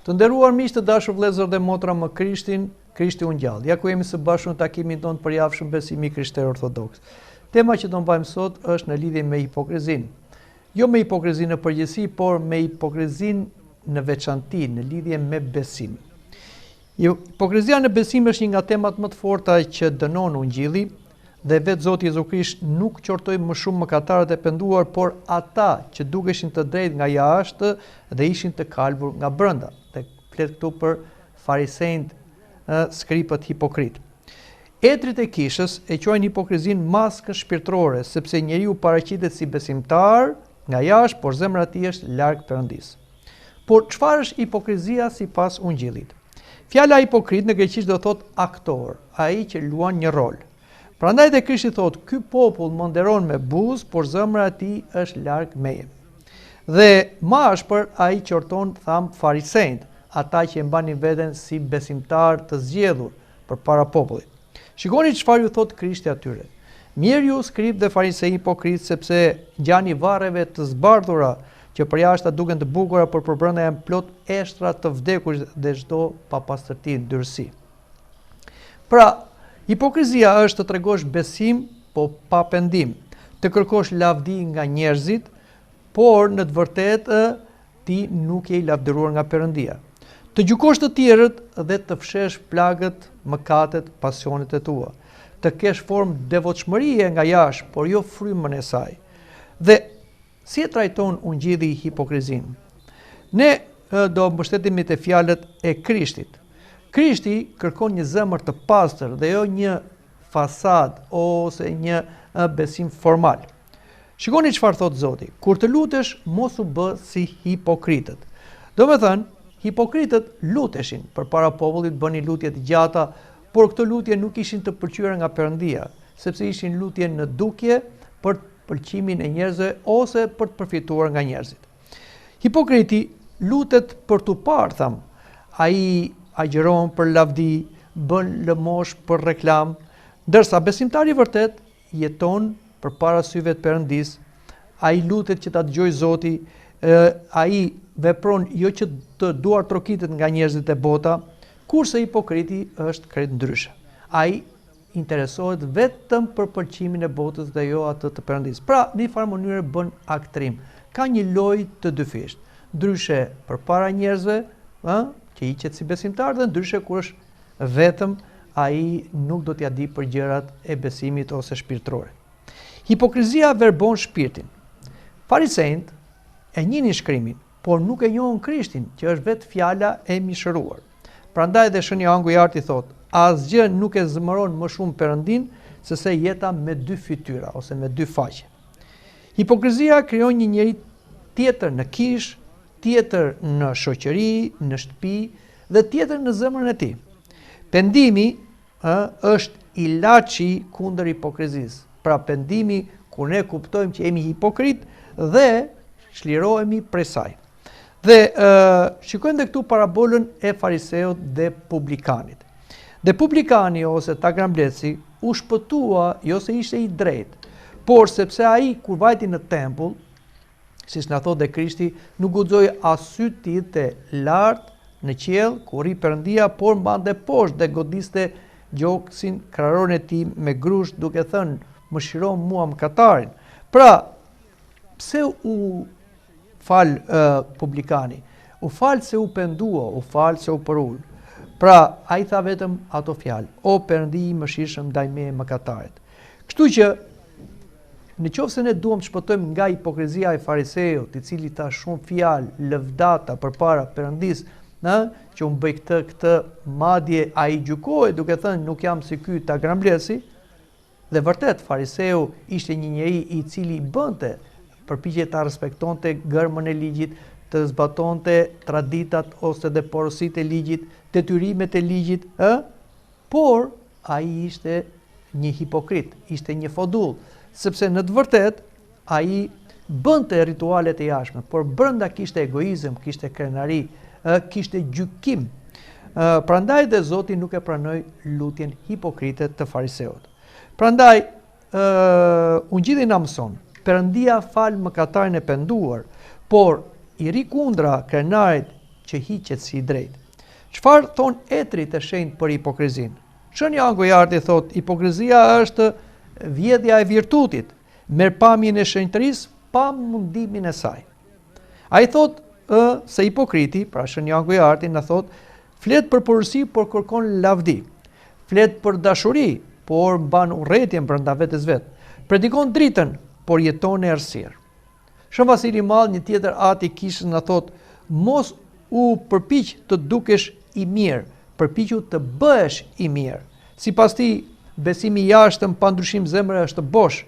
Të nderuar miq të dashur vëllezër dhe motra më Krishti unë gjallë. Ja ku jemi së bashku në takimin tonë të përjavshëm besimi krishterë ortodoks. Tema që do mbajmë sot është në lidhje me hipokrizinë. Jo me hipokrizinë në përgjithësi, por me hipokrizinë në veçanti, në lidhje me besimin. Hipokrizia në besim është një nga temat më të forta që dënon Ungjilli, dhe vetë Zoti Jezu Krisht nuk qortoi më shumë mëkatarët e penduar, por ata që dukeshin të drejtë nga jashtë dhe ishin të kalbur nga brenda. Dhe flet këtu për farisejt, skripët hipokrit. Etrit e kishës e quajnë hipokrizin maskën shpirtërore, sepse njeriu paraqitet si besimtar nga jashtë, por zemra e tij është larg Perëndisë. Por çfarë është hipokrizia sipas Ungjillit? Fjala hipokrit në greqisht do thot aktor, ai që luan një rol. Prandaj dhe Krishti thot, ky popull më nderon me buzë, por zemra e tij është larg meje. Dhe më ashpër ai qorton farisejt, ata që e mbanin veten si besimtar të zgjedhur përpara popullit. Shikoni çfarë ju thot Krishti atyre. Mirë ju skrip dhe farisej hipokrit, sepse ngjani varreve të zbardhura që për jashta duken të bukura, por për brenda janë plot eshtra të vdekur dhe çdo papastërti ndyrësi. Pra, hipokrizia është të tregosh besim, po pa pendim, të kërkosh lavdi nga njerëzit, por në të vërtetë ti nuk je i lavdëruar nga Perëndia. Të gjykosh të tjerët dhe të fshesh plagët, mëkatet, pasionet e tua. Të kesh formë devotshmërie nga jashtë, por jo frymën e saj. Dhe si e trajton Ungjilli hipokrizinë? Ne do mbështetemi te fjalët e Krishtit. Krishti kërkon një zemër të pastër dhe jo një fasad ose një besim formal. Shikoni çfarë thot Zoti. Kur të lutesh, mos u bë si hipokritët. Do me thënë, hipokritët luteshin përpara popullit, bënin lutje të gjata, por këto lutje nuk ishin të pëlqyera nga Perëndia, sepse ishin lutje në dukje për pëlqimin e njerëzve ose për të përfituar nga njerëzit. Hipokriti lutet për tu parë, tham. Ai agjeron për lavdi, bën lëmosh për reklam, ndërsa besimtari vërtet jeton përpara syve të Perëndisë. Ai lutet që ta dëgjojë Zoti, ai vepron jo që të duar trokitet nga njerëzit e bota, kurse hipokriti është krejt ndryshe. Ai interesohet vetëm për pëlqimin e botës dhe jo atë të Perëndisë. Pra, në një farë mënyrë bën aktrim. Ka një lojë të dyfisht. Ndryshe përpara njerëzve, që i qetë si besimtar, dhe ndryshe kur është vetëm, ai nuk do t'ja di për gjërat e besimit ose shpirtërore. Hipokrizia verbon shpirtin. Farisejt e njihnin shkrimin, por nuk e njohën Krishtin, që është vetë fjala e mishëruar. Prandaj dhe Shënia Angu i Artë i thot, asgjë nuk e zëmëron më shumë Perëndin se jeta me dy fytyra ose me dy faqe. Hipokrizia krijon një njeri tjetër në kish, tjetër në shoqëri, në shtëpi dhe tjetër në zemrën e tij. Pendimi është ilaçi kundër hipokrizisë. Pra pendimi kur ne kuptojmë që jemi hipokrit dhe çlirohemi prej saj. Dhe shikojmë dhe këtu parabolën e fariseut dhe publikanit. Dhe publikani ose tagrambletësi u shpëtua jo se ishte i drejtë, por sepse ai kur vajti në tempull, siç na thotë dhe Krishti, nuk guxoi as syt të idte lart në qiell ku ri Perëndia, por mbante poshtë dhe godiste gjoksin kraharorin e tij me grusht, duke thënë, më shiro mua mëkatarin. Pra, pse u fal publikani? U fal se u pendua, u fal se u përul. Pra, ai tha vetëm ato fjalë: O Perëndi i mëshirshëm, ndaj meje mëkatarit. Kështu që nëse ne duam të shpëtojmë nga hipokrizia e fariseut, i cili tha shumë fjalë lëvdata përpara Perëndisë, që unë bëj këtë, madje ai gjykohej duke thënë nuk jam si ky tagrambletësi. Dhe vërtet, fariseu ishte një njeri i cili bënte përpiqje ta respektonte gërmën e ligjit, të zbatonte traditat ose dhe porositë e ligjit, detyrimet e ligjit, por ai ishte një hipokrit, ishte një fodull, sepse në të vërtet ai bënte ritualet e jashtme, por brenda kishte egoizëm, kishte krenari, kishte gjykim. Prandaj dhe Zoti nuk e pranoi lutjen hipokrite të fariseut. Prandaj, Ungjilli na mëson, Perëndia fal mëkatarin e penduar, por i ri kundra krenarit që hiqet si i drejtë. Çfarë thon Etri të shenjtë për hipokrizinë? Shënja Gojarti thot, hipokrizia është vjedhja e virtutit, merrpamjen e shenjtërisë pa mundimin e saj. Ai thot se hipokriti, pra Shënja Gojarti na thot, flet për porësi por kërkon lavdi. Flet për dashuri, por mban urrëtitjen brenda vetes vet. Predikon dritën, por jeton e errësirë. Shën Vasili Madh, një tjetër ati kishës, na thot, mos u përpiq të dukesh i mirë, përpiqu të bëhesh i mirë. Sipas tij, besimi i jashtëm pa ndryshim zemre është bosh.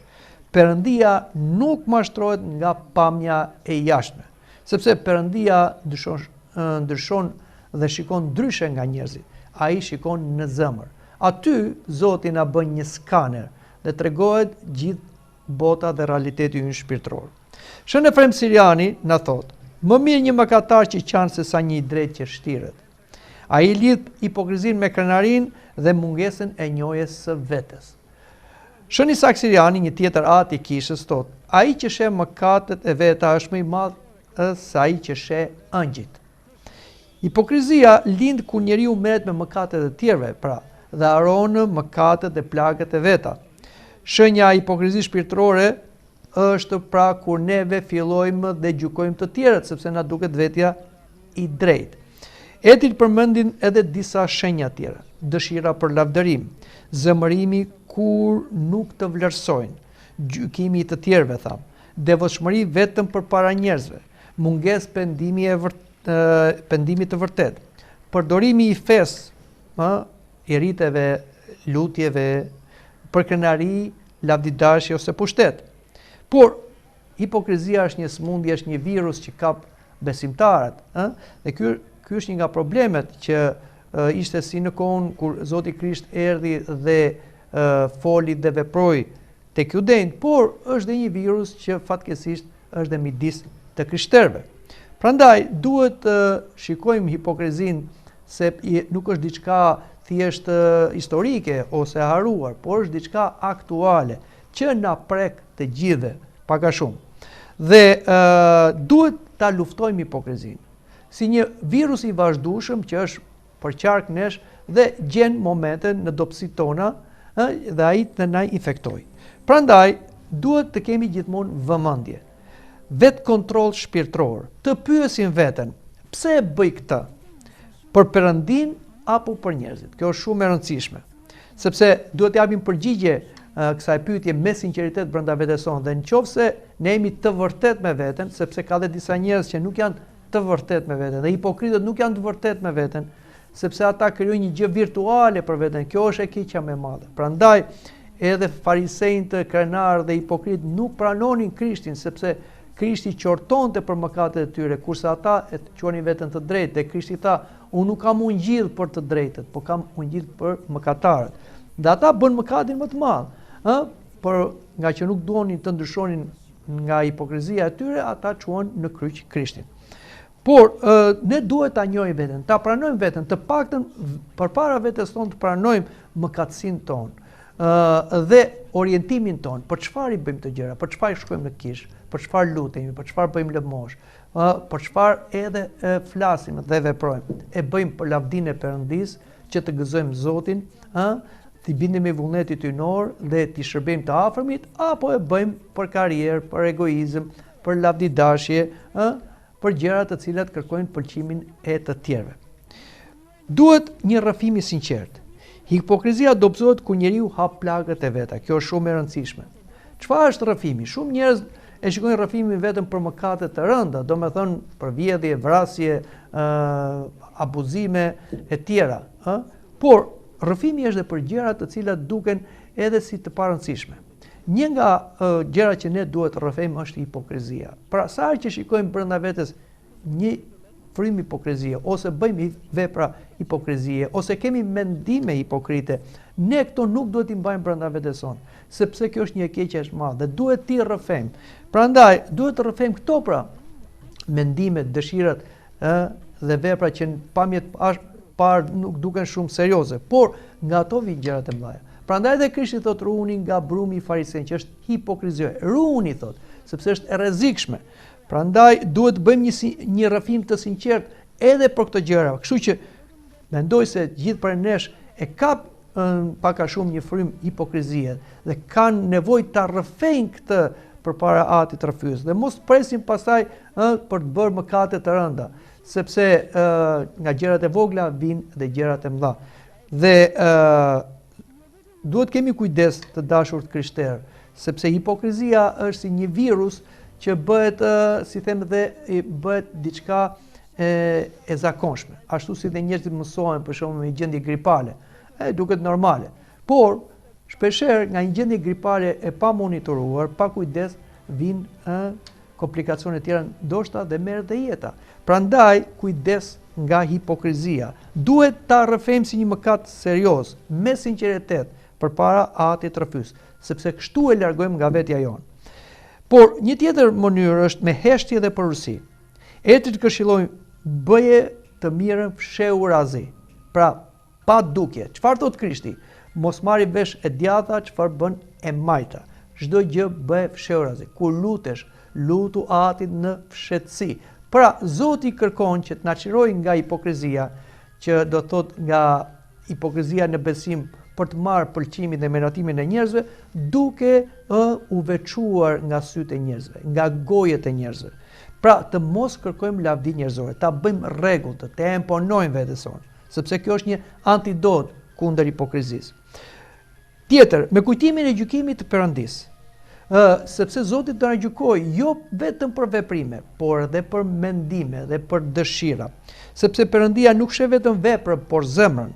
Perëndia nuk mashtrohet nga pamja e jashtme, sepse Perëndia ndryshon dhe shikon ndryshe nga njerëzit. Ai shikon në zemër. Aty Zoti na bën një skaner dhe tregohet gjithë bota dhe realiteti ynë shpirtëror. Shën Efrem Siriani na thot, më mirë një mëkatar që qanë se sa një i drejtë që shtiret. Ai lidh hipokrizinë me krenarin dhe mungesën e njohjes së vetes. Shën Isak Siriani, një tjetër ati kishës, thot, ai që sheh mëkatet e veta është më i madh se ai që sheh ëngjit. Hipokrizia lind kur njeriu merret me mëkatet e tjerëve, pra, dhe haron mëkatet dhe plagët e veta. Shenja e hipokrizisë shpirtërore është pra kur neve fillojmë dhe gjykojmë të tjerët, sepse na duket vetja i drejtë. Etri përmendin edhe disa shenja tjera: dëshira për lavdërim, zemërimi kur nuk të vlerësojnë, gjykimi i të tjerëve, tham, devotshmëri vetëm përpara njerëzve, mungesë pendimit të vërtet, përdorimi i fesë, i riteve, lutjeve, për krenari, lavdidashje ose pushtet. Por hipokrizia është një smundje, është një virus që kap besimtarët, dhe ky është një nga problemet që ishte si në kohën kur Zoti Krisht erdhi dhe foli dhe veproi tek judejt, por është dhe një virus që fatkeqësisht është dhe midis të krishterëve. Prandaj duhet të shikojmë hipokrizinë se nuk është diçka thjesht historike ose haruar, por është diçka aktuale që na prek të gjithëve pak a shumë. Dhe duhet ta luftojmë hipokrizinë si një virus i vazhdueshëm që është përqark nesh dhe gjen momente në dobësitë tona dhe ai të na infektoj. Prandaj duhet të kemi gjithmonë vëmendje, vet kontroll shpirtëror, të pyesim veten, pse e bëj këtë? Për Perëndin apo për njerëzit? Kjo është shumë e rëndësishme, sepse duhet të japim përgjigje kësaj pyetje me sinqeritet brenda vetes sonë, dhe nëse ne jemi të vërtet me veten, sepse ka dhe disa njerëz që nuk janë të vërtet me veten, dhe hipokritët nuk janë të vërtet me veten, sepse ata krijojnë një gjë virtuale për veten. Kjo është e keqja më e madhe. Prandaj edhe farisejt, krenar dhe hipokrit nuk pranonin Krishtin, sepse Krishti qortonte për mëkatet e tyre, kurse ata e quanin veten të drejtë, dhe Krishti tha, unë nuk kam ungjidh për të drejtët, por kam ungjidh për mëkatarët. Dhe ata bën mëkatin më të madh, por nga që nuk duonin të ndryshonin nga hipokrizia e tyre, ata çuan në kryq Krishtin. Por ne duhet ta njohim veten, ta pranojmë veten, të paktën përpara vetes tonë të pranojmë mëkatësinë tonë dhe orientimin tonë, për çfarë i bëjmë të gjëra, për çfarë shkojmë në kish, për çfarë lutemi, për çfarë bëjmë lëmosh, për çfarë edhe flasim dhe veprojmë. E bëjmë për lavdinë e Perëndis, që të gëzojmë Zotin, të bindemi vullnetit ynor dhe të shërbejmë të afërmit, apo e bëjmë për karrierë, për egoizëm, për lavdidashje, për gjëra të cilat kërkojnë pëlqimin e të tjerëve. Duhet një rrëfim i sinqert. Hipokrizia dobëzohet kur njeriu hap plagët e veta. Kjo është shumë e rëndësishme. Çfarë është rrëfimi? Shumë njerëz e shikojnë rrëfimin vetëm për mëkate të rënda, domethënë për vjedhje, vrasje, abuzime e tjera, Por rrëfimi është edhe për gjëra të cilat duken edhe si të parëndësishme. Një nga gjërat që ne duhet të rrëfejmë është hipokrizia. Pra sa herë që shikojmë brenda vetes një frymë hipokrizie, ose bëjmë vepra hipokrizie, ose kemi mendime hipokrite, ne këto nuk duhet i mbajmë brenda vetes sonë, sepse kjo është një keqje e madhe dhe duhet t'i rrëfejmë. Prandaj duhet të rrëfejmë këto pra mendimet, dëshirat dhe vepra që në pamjet parë nuk duken shumë serioze, por nga ato vijnë gjërat e mëdha. Prandaj dhe Krishti thot ruhuni nga brumi i farisejve, që është hipokrizia. Ruhuni thot, sepse është e rrezikshme. Prandaj duhet bëjmë një rrëfim të sinqert edhe për këto gjëra. Kështu që mendoj se gjithë për nesh e ka pak a shumë një frym hipokrizie dhe kanë nevojë ta rrëfejnë këtë përpara atit të rrëfyes dhe mos presin pastaj për të bërë mëkate të rënda, sepse nga gjërat e vogla vinë dhe gjërat e mëdha. Dhe duhet kemi kujdes të dashur të krishterë, sepse hipokrizia është si një virus që bëhet, si them dhe bëhet diçka e zakonshme, ashtu si dhe njerëzit mësohen për shembull me një gjendje gripale, duket normale. Por shpeshherë nga një gjendje gripale e pa monitoruar, pa kujdes, vinë komplikacione tjera, ndoshta dhe merret dhe jeta. Prandaj kujdes nga hipokrizia. Duhet ta rrëfejmë si një mëkat serioz, me sinqeritet përpara atit rrëfys, sepse kështu e largojmë nga vetja jonë. Por një tjetër mënyrë është me heshtje dhe përurësi. Eti të këshillojmë, bëje të mirën fsheu razi. Pra, pa dukje. Çfarë thot Krishti? Mos marri vesh e djatha, çfarë bën e majta. Çdo gjë bëhe fsheu razi. Kur lutesh, lutu atit në fshehtësi. Pra, Zoti kërkon që të na çirojë nga hipokrizia, që do thot nga hipokrizia në besim për të marrë pëlqimin dhe meratimin e njerëzve, duke u veçuar nga sytë e njerëzve, nga gojet e njerëzve. Pra, të mos kërkojmë lavdi njerëzore, ta bëjmë rregull, të imponojmë vetes sonë, sepse kjo është një antidot kundër hipokrizisë. Tjetër, me kujtimin e gjykimit të Perëndisë, sepse Zoti do na gjykojë jo vetëm për veprime, por edhe për mendime dhe për dëshira, sepse Perëndia nuk sheh vetëm veprën, por zemrën.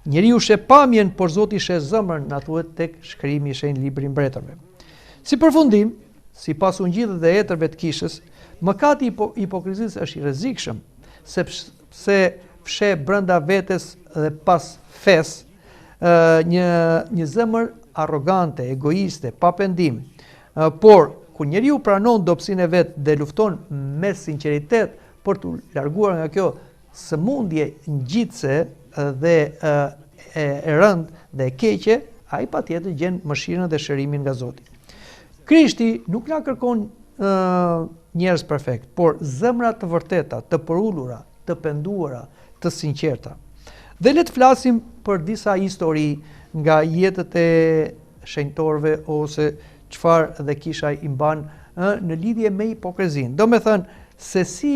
Njeriu sheh pamjen, por Zoti sheh zemrën, na thuhet tek shkrimi i shenjtë libri i Mbretërve. Si përfundim, sipas ungjillit dhe etërve të kishës, mëkati i hipokrizisë është i rrezikshëm, sepse fsheh brenda vetes dhe pas fes një zemër arrogante, egoiste, pa pendim. Por kur njeriu pranon dobësinë e vet dhe lufton me sinqeritet për të larguar nga kjo sëmundje ngjitse dhe e rëndë dhe e keqe, ai patjetër gjen mëshirën dhe shërimin nga Zoti. Krishti nuk na kërkon njerëz perfekt, por zemra të vërteta, të përullura, të penduara, të sinqerta. Dhe le të flasim për disa histori nga jetët e shenjtorëve ose çfarë dhe kisha i mban në lidhje me hipokrizinë. Do me thënë se si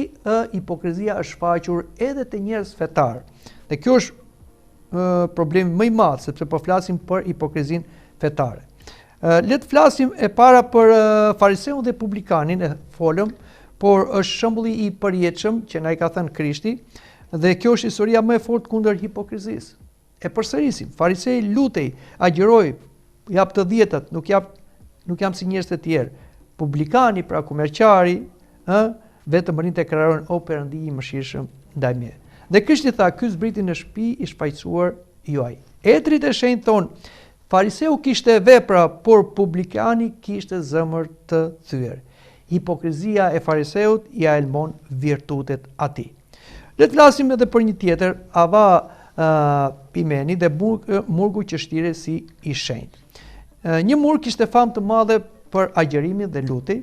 hipokrizia është shfaqur edhe te njerëz fetar. Dhe kjo është problemi më i madh, sepse po flasim për hipokrizinë fetare. Le të flasim e para për fariseun dhe publikanin, e folëm, por është shembulli i përjetshëm që na i ka thënë Krishti, dhe kjo është historia më e fortë kundër hipokrizisë. E përsërisim, farisei lutej, agjëroi, jap të dhjetat, nuk jam si njerëz të tjerë. Publikani, pra komerçari, vetëm rinte të kraron o Perëndi i mëshirshëm ndaj meje. Dhe Krishti tha, ky zbriti në shtëpi i shpajcuar juaj. Etrit e shenjtë thonë, fariseu kishte vepra, por publikani kishte zemër të thyer. Hipokrizia e fariseut ja elmon virtutet atij. Le të flasim edhe për një tjetër, Ava Pimeni dhe murgu që shtire si i shenjtë. Një murg kishte famë të madhe për agjërimin dhe lutej,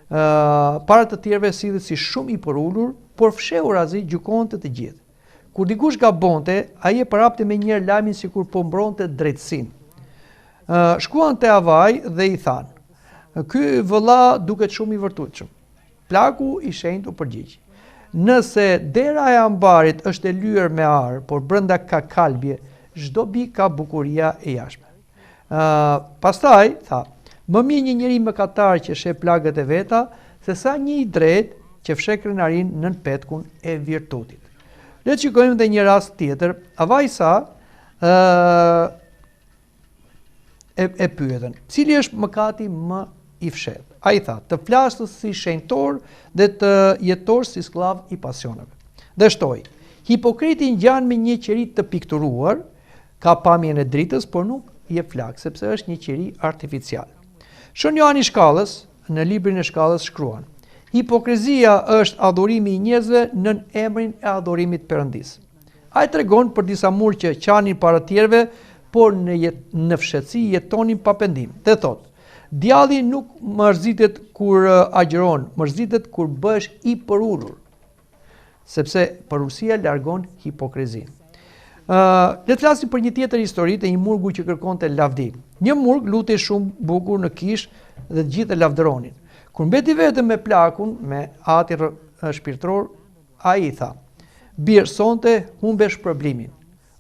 para të tjerëve sidhet si shumë i përullur, por fsheu razi gjykonte të gjithë. Kur dikush gabonte, ai e parapte me njëherë lajmin sikur po mbronte drejtësinë. Shkuan te Avaj dhe i thanë, ky vëlla duket shumë i vërtetshëm. Plaku i shenjtë u përgjigj. Nëse dera e ambarit është e lyer me ar, por brenda ka kalbje, çdo bi ka bukuria e jashtme. Pastaj tha, më mirë një njeri mëkatar që sheh plagët e veta, se sa një i drejtë që fsheh krenarin nën petkun e virtutit. Le të shikojmë edhe një rast tjetër. Avaj sa e pyetën, cili është mëkati më i fshehtë? Ai tha, të flasësh si shenjtor dhe të jetosh si skllav i pasioneve. Dhe shtoi, hipokriti ngjan me një qeri të pikturuar, ka pamjen e dritës, por nuk jep flak, sepse është një qeri artificial. Shën Johani Shkallës, në librin e Shkallës shkruan, hipokrizia është adhurimi i njerëzve nën emrin e adhurimit Perëndisë. Ai tregon për disa murë që qanin para tjerëve, por në fshehtësi jetonin pa pendim. Dhe thot, djalli nuk mërzitet kur agjeron, mërzitet kur bësh i përullur. sepse parusia largon hipokrizinë. Le të flasim për një tjetër histori të një murgu që kërkonte lavdi. Një murg lutej shumë bukur në kish dhe të gjithë e lavdëronin. Kur mbeti vetëm me plakun, me atin shpirtëror, ai i tha: "Birë, sonte humbesh shpërblimin."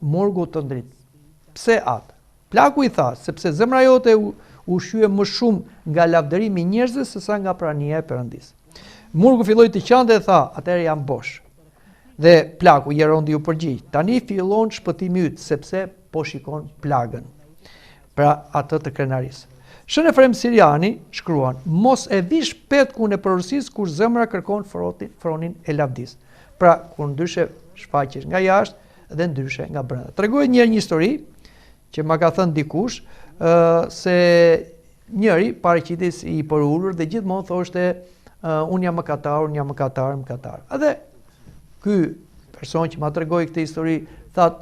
Murgu të ndrit: "Pse atë?" Plaku i tha: "Sepse zemra jote u shye më shumë nga lavdërimi i njerëzve sesa nga prania e Perëndisë." Murgu filloi të qante dhe tha: "Atëherë jam bosh." Dhe plaku Jerondi u përgjigj: "Tani fillon shpëtimi yt, sepse po shikon plagën." Pra atë të krenarisë. Shënefrem Siriani shkruan: "Mos e vish petkun e prorësisë kur zemra kërkon fronin e lavdisë." Pra kur ndryshe shfaqesh nga jashtë dhe ndryshe nga brenda. Tregoj një histori që ma ka thënë dikush se njëri paraqitej i përulur dhe gjithmonë thoshte unë jam mëkatar, unë jam mëkatar. Edhe ky person që ma tregoi këtë histori thatë: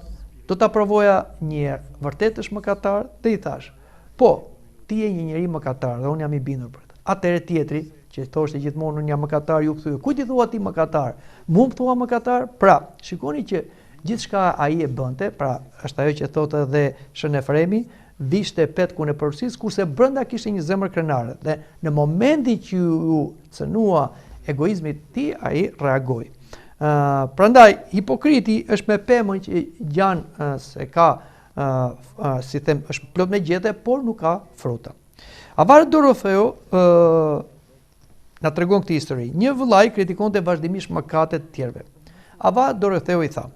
"Do ta provoja një herë, vërtet është mëkatar?" Dhe i thash: "Po, ti je një njeri mëkatar dhe unë jam i bindur për të." Atëherë tjetri, që thoshte gjithmonë unë jam mëkatar, ju kthye: "Kujt i thua ti mëkatar? Mu më thua mëkatar?" Pra, shikoni që gjithçka ai e bënte, pra është ajo që thotë edhe Shënefremi, vishte petkun e përësisë, kurse brenda kishte një zemër krenare. Dhe në momentin që ju cënua egoizmi i tij, ai reagoi. Prandaj hipokriti është me pemën që gjan se ka si them, është plot me gjete, por nuk ka fruta. Avar Dorotheu na tregon këtë histori. Një vëllai kritikonte vazhdimisht mëkatet të tjerëve. Avar Dorotheu i tha: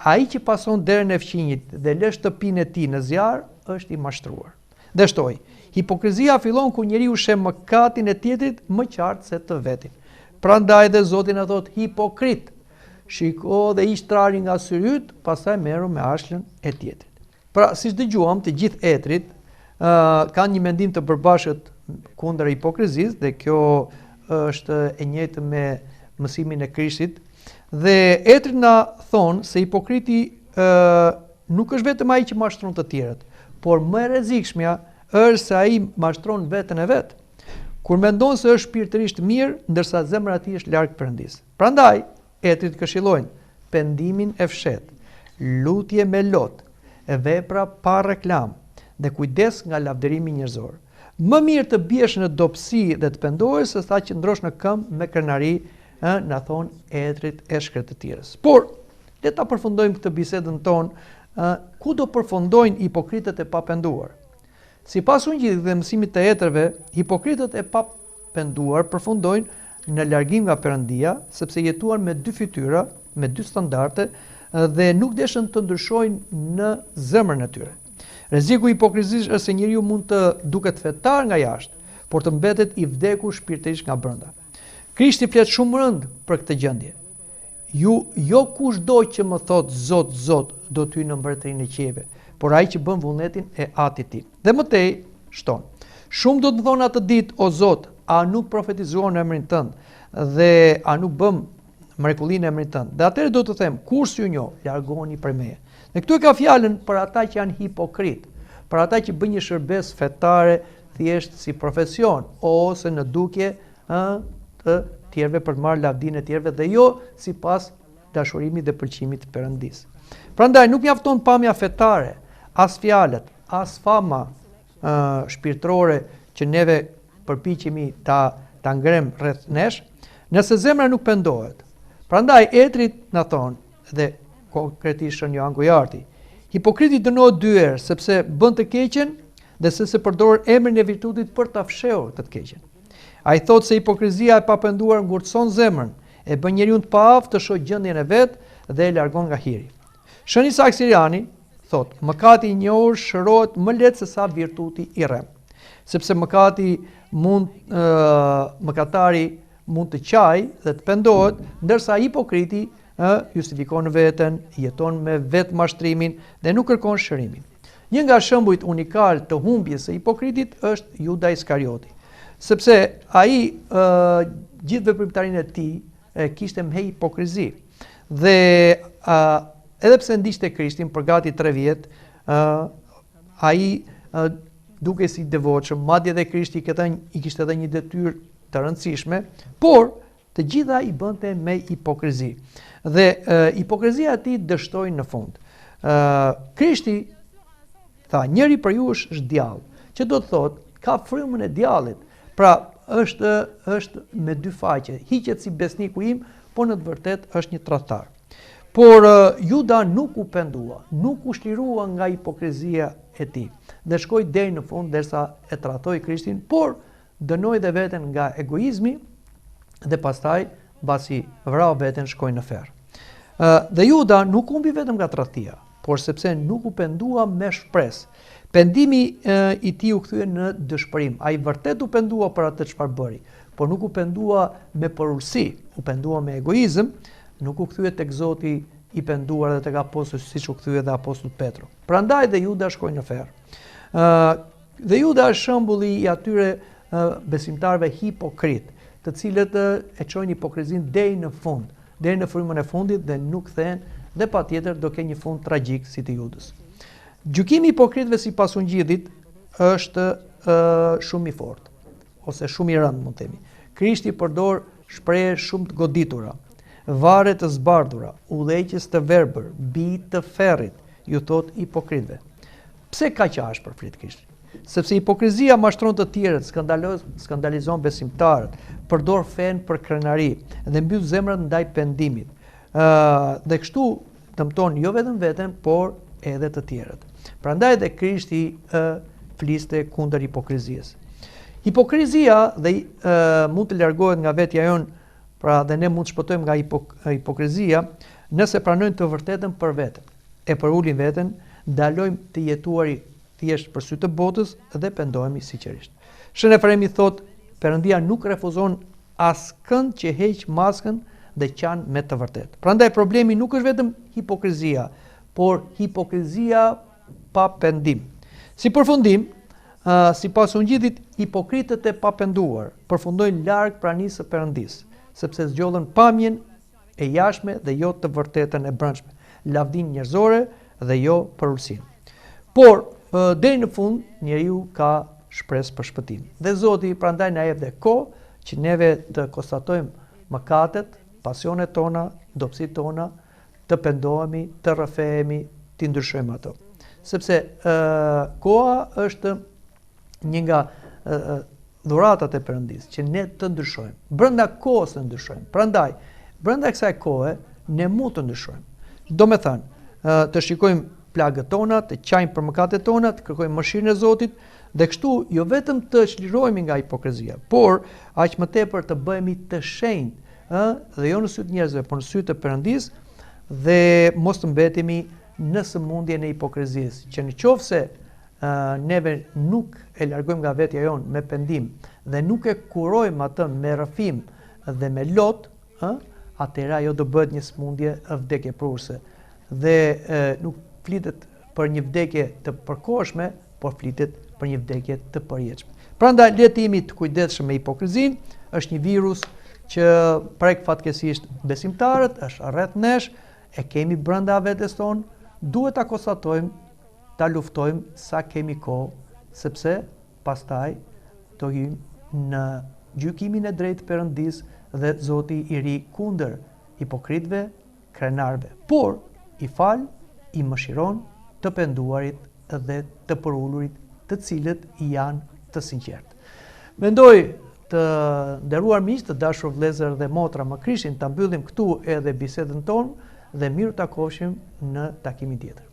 "Ai që pason derën e fqinjit dhe lë shtëpinë e tij në zjarr është i mashtruar." Dhe shtoi: "Hipokrizia fillon kur njeriu sheh mëkatin e tjetrit më qartë se të vetin. Prandaj dhe Zoti na thot: hipokrit, shiko dhe hiq trari nga syri yt, pastaj merru me ashlën e tjetrit." Pra, siç dëgjuam, të gjithë etrit kanë një mendim të përbashkët kundër hipokrizisë, dhe kjo është e njëjtë me mësimin e Krishtit. Dhe etrit na thonë se hipokriti nuk është vetëm ai që mashtron të tjerët, por më e rrezikshmja është se ai mashtron veten e vet, kur mendon se është shpirtërisht mirë, ndërsa zemra e tij është larg Perëndisë. Prandaj, etrit këshillojnë pendimin e fshehtë, lutje me lot, vepra pa reklam dhe kujdes nga lavdërimi njerëzor. Më mirë të biesh në dobësi dhe të pendohesh se sa që ndrosh në këmbë me krenari, na thon etrit e shkretëtirës. Por le ta përfundojmë këtë bisedën tonë, ku do përfundojnë hipokritët e papenduar? Sipas ungjillit dhe mësimit të etërve, hipokritët e papenduar përfundojnë në largim nga Perëndia, sepse jetuan me dy fytyra, me dy standarde dhe nuk deshën të ndryshojnë në zemrën e tyre. Rreziku i hipokrizisë është se njeriu mund të duket fetar nga jashtë, por të mbetet i vdekur shpirtërisht nga brenda. Krishti flet shumë rënd për këtë gjendje. Jo kushdo që më thot Zot, Zot, do ty në mbretërinë e qiejve, por ai që bën vullnetin e Atit të tij. Dhe mëtej shton: "Shumë do të më thonë atë ditë, o Zot, a nuk profetizuam në emrin tënd dhe a nuk bëm mrekullinë në emrin tënd?" Dhe atëherë do të them: "Kur s'ju njoh, largoni prej meje." Dhe këtu e ka fjalën për ata që janë hipokrit, për ata që bëjnë një shërbes fetare thjesht si profesion ose në dukje të tjerëve për të marrë lavdinë e tjerëve dhe jo sipas dashurimit dhe pëlqimit të Perëndisë. Prandaj nuk mjafton pamja fetare, as fjalët, as fama shpirtërore që neve përpiqemi ta ngrem rreth nesh, nëse zemra nuk pendohet. Prandaj etrit na thon, dhe konkretisht Shën Johan Gojarti: "Hipokriti dënohet dy herë, sepse bën të keqen dhe se përdor emrin e virtutit për ta fshehur të keqen." Ai thot se hipokrizia e papenduar ngurtëson zemrën, e bën njeriu të paaftë të shohë gjendjen e vet dhe e largon nga hiri. Shën Isak Siriani thot: "Mëkati i njohur shërohet më lehtë se sa virtuti i rrem." Sepse mëkatari mund të qajë dhe të pendohet, ndërsa hipokriti justifikon veten, jeton me vetë mashtrimin dhe nuk kërkon shërimin. Një nga shembujt unikal të humbjes së hipokritit është Juda Iskarioti, sepse ai gjithë veprimtarinë e tij kishte me hipokrizi. Dhe edhe pse ndiqte Krishtin për gati 3 vjet, ai duke si devotshëm, madje edhe Krishti i kishte edhe një detyrë të rëndësishme, por Të gjitha i bënte me hipokrizi. Dhe hipokrizia e tij dështoi në fund. Krishti tha, njëri për ju është djallë, që do të thotë ka frymën e djallit. Pra është me dy faqe, hiqet si besniku im, por në të vërtet është një tradhtar. Por Juda nuk u pendua, nuk u shlirua nga hipokrizia e tij, dhe shkoi deri në fund derisa e tradhtoi Krishtin, por dënoi dhe veten nga egoizmi dhe pastaj mbasi vrau veten shkoi në ferr. Dhe Juda nuk humbi vetëm nga tradhtia, por sepse nuk u pendua me shpresë. Pendimi i tij u kthye në dëshpërim. Ai vërtet u pendua për atë çfarë bëri, por nuk u pendua me porulsi, u pendua me egoizëm, nuk u kthye tek Zoti i penduar dhe tek apostujt siç u kthye dhe apostulli Petro. Prandaj dhe Juda shkoi në ferr. Dhe Juda është shembulli i atyre besimtarëve hipokrit, të cilët e çojnë hipokrizinë deri në fund, deri në frymën e fundit dhe nuk kthehen dhe patjetër do kenë një fund tragjik si të Judës. Gjykimi i hipokritëve sipas Ungjillit është shumë i fortë, ose shumë i rëndë, mund të themi. Krishti përdor shprehje shumë të goditura, varre të zbardhura, udhëheqës të verbër, bij të ferrit, ju thot hipokritëve. Pse kaq ashpër flet Krishti? Sepse hipokrizia mashtron të tjerët, skandalizon besimtarët, përdor fen për krenari dhe mbyll zemrat ndaj pendimit. Dhe kështu dëmton jo vetëm veten, por edhe të tjerët. Prandaj dhe Krishti fliste kundër hipokrizisë. Hipokrizia dhe mund të largohet nga vetja jon, pra dhe ne mund të shpëtojmë nga hipokrizia nëse pranojmë të vërtetën për veten, e përulin veten, ndalojmë të jetuari thjesht për sy të botës dhe pendohemi sinqerisht. Shën Efremi thot, Perëndia nuk refuzon askënd që heq maskën dhe qan me të vërtetë. Prandaj problemi nuk është vetëm hipokrizia, por hipokrizia pa pendim. Si përfundim, sipas Ungjillit, hipokritët e papenduar përfundojnë larg pranisë së Perëndisë, sepse zgjodhen pamjen e jashtme dhe jo të vërtetën e brendshme, lavdinë njerëzore dhe jo përulsinë. Por deri në fund njeriu ka shpresë për shpëtim. Dhe Zoti prandaj na jep dhe kohë që neve të konstatojmë mëkatet, pasionet tona, dobësitë tona, të pendohemi, të rrëfehemi, të ndryshojmë ato. Sepse koha është një nga dhuratat e Perëndisë që ne të ndryshojmë. Brenda kohës të ndryshojmë. Prandaj, brenda kësaj kohe ne mund të ndryshojmë. Do me thënë, të shikojmë plagët tona, të qajmë për mëkatet tona, të kërkojmë mëshirën e Zotit, dhe kështu jo vetëm të çlirohemi nga hipokrizia, por aq më tepër të bëhemi të shenjtë, dhe jo në sy të njerëzve, por në sy të Perëndisë, dhe mos të mbetemi në sëmundjen e hipokrizisë, që në qoftë se neve nuk e largojmë nga vetja jonë me pendim dhe nuk e kurojmë atë me rrëfim dhe me lot, atëherë ajo do bëhet një sëmundje vdekje prurse. Dhe nuk flitet për një vdekje të përkohshme, por flitet për një vdekje të përjetshme. Prandaj le të jemi të kujdesshëm me hipokrizinë, është një virus që prek fatkeqësisht besimtarët, është rreth nesh, e kemi brenda vetes tonë, duhet ta konstatojmë, ta luftojmë sa kemi kohë, sepse pastaj do hyjmë në gjykimin e drejtë Perëndisë dhe Zoti i ri kundër hipokritëve, krenarëve. Por i fal, i mëshiron të penduarit dhe të përullurit, të cilët janë të sinqertë. Mendoj të nderuar miq, të dashur vëllezër dhe motra, më Krishtin ta mbyllim këtu edhe bisedën tonë dhe miru takofshim në takimin tjetër.